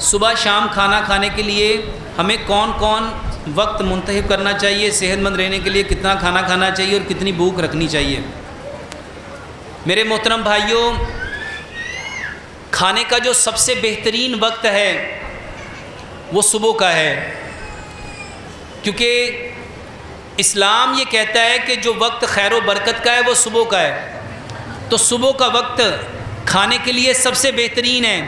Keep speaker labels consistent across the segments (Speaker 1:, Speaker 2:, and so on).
Speaker 1: सुबह शाम खाना खाने के लिए हमें कौन कौन वक्त मुंतखब करना चाहिए, सेहतमंद रहने के लिए कितना खाना खाना चाहिए और कितनी भूख रखनी चाहिए। मेरे मोहतरम भाइयों, खाने का जो सबसे बेहतरीन वक्त है वो सुबह का है, क्योंकि इस्लाम ये कहता है कि जो वक्त खैर व बरकत का है वो सुबह का है। तो सुबह का वक्त खाने के लिए सबसे बेहतरीन है।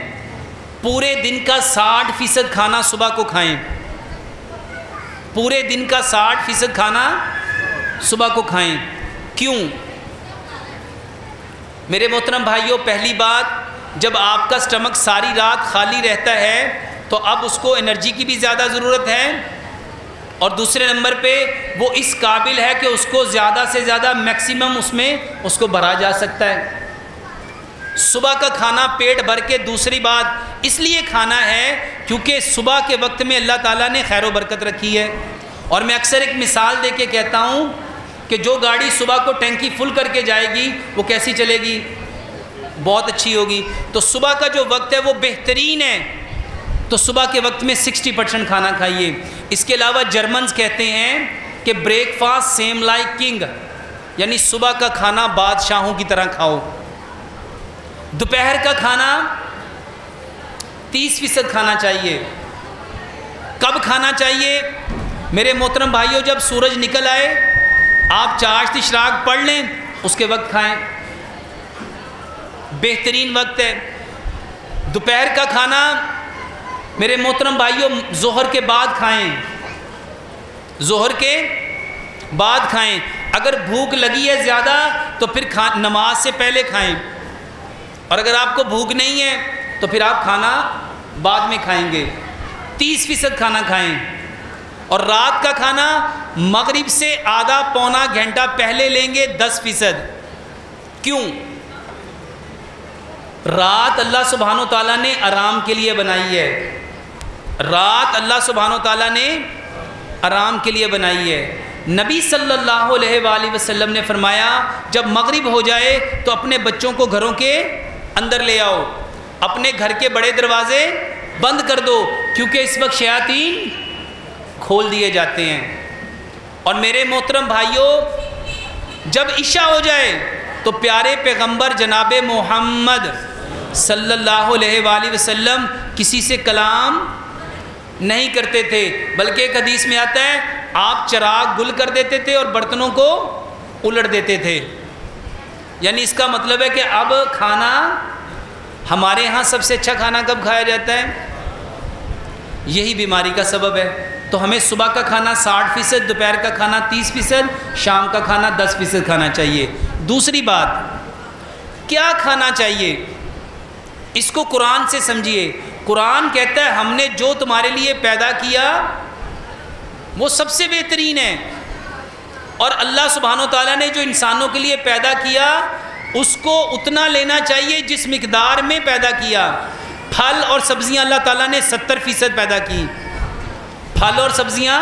Speaker 1: पूरे दिन का 60% खाना सुबह को खाएं। पूरे दिन का 60% खाना सुबह को खाएं। क्यों? मेरे मोहतरम भाइयों, पहली बात, जब आपका स्टमक सारी रात खाली रहता है तो अब उसको एनर्जी की भी ज़्यादा ज़रूरत है, और दूसरे नंबर पे वो इस काबिल है कि उसको ज़्यादा से ज़्यादा मैक्सिमम उसमें उसको भरा जा सकता है। सुबह का खाना पेट भर के दूसरी बात इसलिए खाना है क्योंकि सुबह के वक्त में अल्लाह ताला ने खैर व बरकत रखी है। और मैं अक्सर एक मिसाल दे के कहता हूँ कि जो गाड़ी सुबह को टैंकी फुल करके जाएगी वो कैसी चलेगी? बहुत अच्छी होगी। तो सुबह का जो वक्त है वो बेहतरीन है, तो सुबह के वक्त में 60% खाना खाइए। इसके अलावा जर्मन्स कहते हैं कि ब्रेकफास्ट सेम लाइक किंग, यानी सुबह का खाना बादशाहों की तरह खाओ। दोपहर का खाना 30% खाना चाहिए। कब खाना चाहिए? मेरे मोहतरम भाइयों, जब सूरज निकल आए आप चाश्त इशराक पढ़ लें, उसके वक्त खाएं, बेहतरीन वक्त है। दोपहर का खाना मेरे मोहतरम भाइयों जोहर के बाद खाएं, जोहर के बाद खाएं। अगर भूख लगी है ज़्यादा तो फिर नमाज से पहले खाएं, और अगर आपको भूख नहीं है तो फिर आप खाना बाद में खाएंगे। 30% खाना खाएं। और रात का खाना मगरिब से आधा पौना घंटा पहले लेंगे 10%। क्यों? रात अल्लाह सुब्हानो ताला ने आराम के लिए बनाई है। रात अल्लाह सुब्हानो ताला ने आराम के लिए बनाई है। नबी सल्लल्लाहु अलैहि वसल्लम ने फरमाया, जब मगरिब हो जाए तो अपने बच्चों को घरों के अंदर ले आओ, अपने घर के बड़े दरवाजे बंद कर दो, क्योंकि इस वक्त शयातीन खोल दिए जाते हैं। और मेरे मोहतरम भाइयों, जब इशा हो जाए तो प्यारे पैगंबर जनाब मोहम्मद सल्लल्लाहु अलैहि वसल्लम किसी से कलाम नहीं करते थे, बल्कि एक हदीस में आता है आप चिराग गुल कर देते थे और बर्तनों को उलट देते थे। यानी इसका मतलब है कि अब खाना, हमारे यहाँ सबसे अच्छा खाना कब खाया जाता है? यही बीमारी का सबब है। तो हमें सुबह का खाना 60%, दोपहर का खाना 30%, शाम का खाना 10% खाना चाहिए। दूसरी बात, क्या खाना चाहिए इसको कुरान से समझिए। कुरान कहता है हमने जो तुम्हारे लिए पैदा किया वो सबसे बेहतरीन है, और अल्लाह सुब्हानो ताला ने जो इंसानों के लिए पैदा किया उसको उतना लेना चाहिए जिस मिकदार में पैदा किया। फल और सब्जियां अल्लाह ताला ने 70% पैदा की। फल और सब्जियां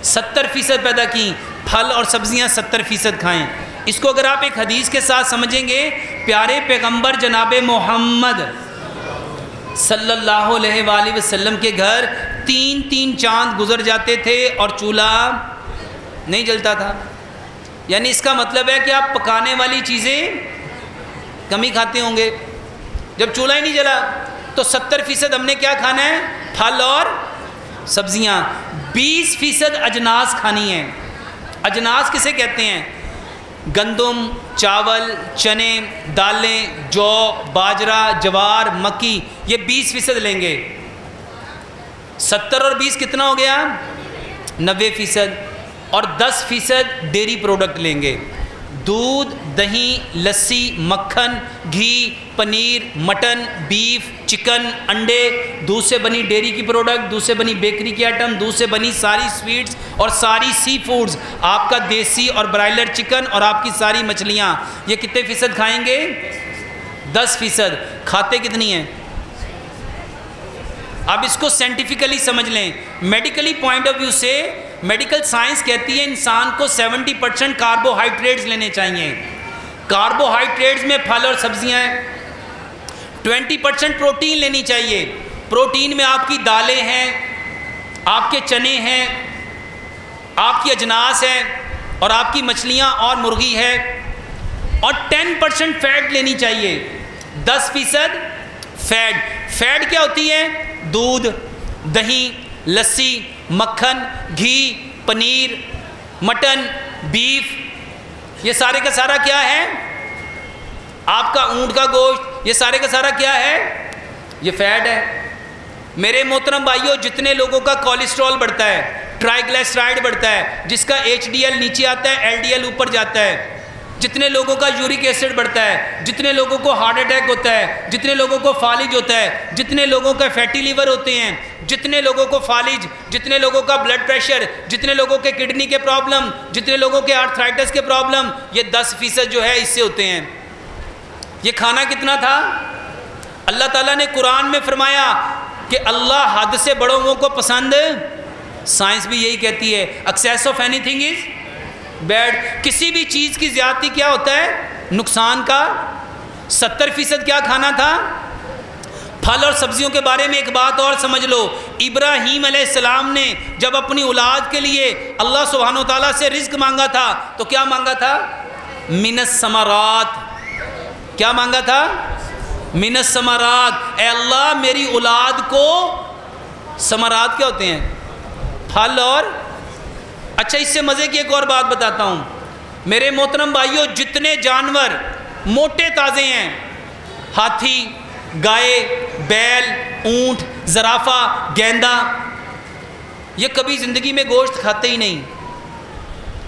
Speaker 1: 70% पैदा की। फल और सब्जियां 70% खाएं। इसको अगर आप एक हदीस के साथ समझेंगे, प्यारे पैगंबर जनाब मोहम्मद सल्लल्लाहु अलैहि वसल्लम के घर 3-3 चांद गुजर जाते थे और चूल्हा नहीं जलता था। यानी इसका मतलब है कि आप पकाने वाली चीज़ें कम ही खाते होंगे। जब चूल्हा ही नहीं जला तो 70% हमने क्या खाना है? फल और सब्जियां। 20% अजनास खानी है। अजनास किसे कहते हैं? गंदम, चावल, चने, दालें, जौ, बाजरा, जवार, मक्की, ये 20% लेंगे। 70 और 20 कितना हो गया? 90%। और 10% डेयरी प्रोडक्ट लेंगे। दूध, दही, लस्सी, मक्खन, घी, पनीर, मटन, बीफ, चिकन, अंडे, दूध से बनी डेयरी की प्रोडक्ट, दूध से बनी बेकरी की आइटम, दूध से बनी सारी स्वीट्स और सारी सी फूड्स, आपका देसी और ब्रायलर चिकन और आपकी सारी मछलियाँ, ये कितने फ़ीसद खाएंगे? 10%। खाते कितनी हैं? अब इसको साइंटिफिकली समझ लें। मेडिकली पॉइंट ऑफ व्यू से मेडिकल साइंस कहती है इंसान को 70% कार्बोहाइड्रेट्स लेने चाहिए। कार्बोहाइड्रेट्स में फल और सब्जियां हैं। 20% प्रोटीन लेनी चाहिए। प्रोटीन में आपकी दालें हैं, आपके चने हैं, आपकी अजनास है और आपकी मछलियाँ और मुर्गी है। और 10% फैट लेनी चाहिए, 10% फैट। फैट क्या होती है? दूध, दही, लस्सी, मक्खन, घी, पनीर, मटन, बीफ, ये सारे का सारा क्या है? आपका ऊँट का गोश्त, ये सारे का सारा क्या है? ये फैट है। मेरे मोहतरम भाइयों, जितने लोगों का कोलेस्ट्रॉल बढ़ता है, ट्राइग्लिसराइड बढ़ता है, जिसका HDL नीचे आता है, LDL ऊपर जाता है, जितने लोगों का यूरिक एसिड बढ़ता है, जितने लोगों को हार्ट अटैक होता है, जितने लोगों को फालिज होता है, जितने लोगों का फैटी लीवर होते हैं, जितने लोगों को फालिज, जितने लोगों का ब्लड प्रेशर, जितने लोगों के किडनी के प्रॉब्लम, जितने लोगों के आर्थराइटिस के प्रॉब्लम, ये 10% जो है इससे होते हैं। ये खाना कितना था? अल्लाह ताला ने कुरान में फरमाया कि अल्लाह हद से बड़ों को पसंद, साइंस भी यही कहती है, excess of anything is bad. किसी भी चीज़ की ज़्यादती क्या होता है? नुकसान का। 70% क्या खाना था? फल और सब्जियों के बारे में एक बात और समझ लो, इब्राहीम अलैहिस्सलाम ने जब अपनी औलाद के लिए अल्लाह सुब्हानो तआला से रिज्क मांगा था तो क्या मांगा था? मिनस समरात। क्या मांगा था? मिनस समरात। ए अल्लाह, मेरी औलाद को, समरात क्या होते हैं? फल। और अच्छा, इससे मज़े की एक और बात बताता हूँ मेरे मोहतरम भाइयों, जितने जानवर मोटे ताज़े हैं, हाथी, गाय, बैल, ऊंट, ज़राफ़ा, गेंदा, ये कभी ज़िंदगी में गोश्त खाते ही नहीं।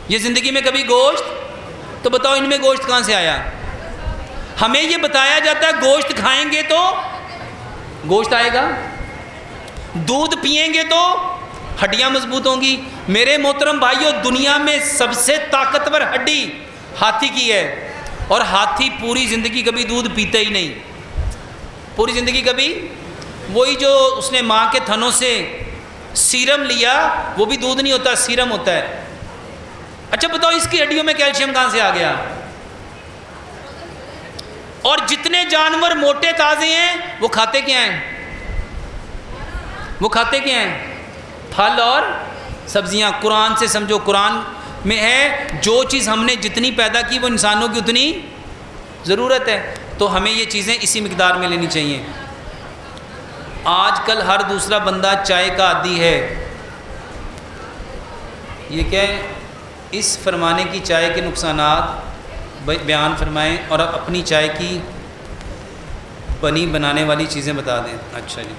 Speaker 1: ये ज़िंदगी में कभी गोश्त, तो बताओ इनमें गोश्त कहाँ से आया? हमें ये बताया जाता है गोश्त खाएंगे तो गोश्त आएगा, दूध पिएंगे तो हड्डियाँ मजबूत होंगी। मेरे मोहतरम भाइयों, दुनिया में सबसे ताकतवर हड्डी हाथी की है, और हाथी पूरी ज़िंदगी कभी दूध पीते ही नहीं। पूरी ज़िंदगी कभी, वही जो उसने माँ के थनों से सीरम लिया, वो भी दूध नहीं होता, सीरम होता है। अच्छा बताओ, इसकी हड्डियों में कैल्शियम कहाँ से आ गया? और जितने जानवर मोटे ताज़े हैं वो खाते क्या हैं? वो खाते क्या हैं? फल और सब्जियां। कुरान से समझो, कुरान में है जो चीज़ हमने जितनी पैदा की वो इंसानों की उतनी ज़रूरत है, तो हमें ये चीज़ें इसी मिकदार में लेनी चाहिए। आजकल हर दूसरा बंदा चाय का आदी है। ये क्या है? इस फरमाने की चाय के नुकसानात बयान फरमाएं और अपनी चाय की बनी बनाने वाली चीज़ें बता दें। अच्छा जी।